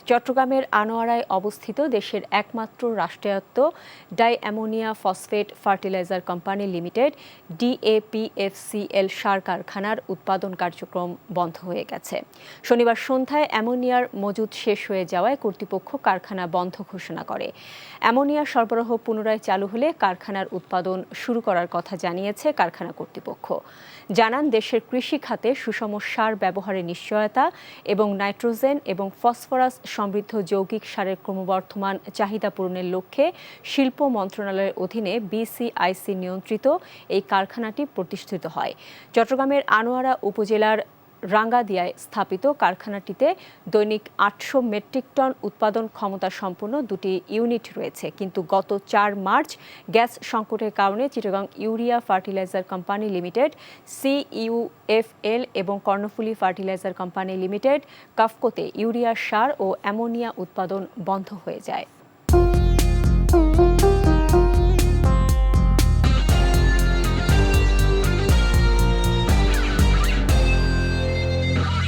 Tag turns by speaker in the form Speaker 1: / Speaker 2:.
Speaker 1: চট্টগ্রামের আনোয়ারায় অবস্থিত দেশের একমাত্র রাষ্ট্রায়ত্ত di ammonia phosphate fertilizer company limited DAPFCL সার কারখানার উৎপাদন কার্যক্রম বন্ধ হয়ে গেছে। শনিবার সন্ধ্যায় অ্যামোনিয়ার মজুদ শেষ হয়ে যাওয়ায় কর্তৃপক্ষ কারখানা বন্ধ ঘোষণা করে। অ্যামোনিয়া সরবরাহ পুনরায় চালু হলে কারখানার উৎপাদন শুরু করার কথা জানিয়েছে কারখানা কর্তৃপক্ষ। জানান, দেশের কৃষি খাতে সুষম সার ব্যবহারের নিশ্চয়তা এবং নাইট্রোজেন এবং ফসফরাস সমৃদ্ধ যৌগিক সারের ক্রমবর্ধমান চাহিদা পূরণের লক্ষ্যে শিল্প মন্ত্রণালয়ের অধীনে BCIC নিয়ন্ত্রিত এই কারখানাটি প্রতিষ্ঠিত হয়। চট্টগ্রামের আনোয়ারা উপজেলার রাঙ্গাদিয়ায় স্থাপিত কারখানাটিতে দৈনিক 800 মেট্রিক টন উৎপাদন ক্ষমতা সম্পন্ন দুটি ইউনিট রয়েছে, কিন্তু গত 4 মার্চ গ্যাস সংকটের কারণে Chittagong urea fertilizer company limited CUFL এবং কর্ণফুলী ফার্টিলাইজার কোম্পানি লিমিটেড কাফকোতে ইউরিয়া সার ও অ্যামোনিয়া উৎপাদন বন্ধ হয়ে যায়।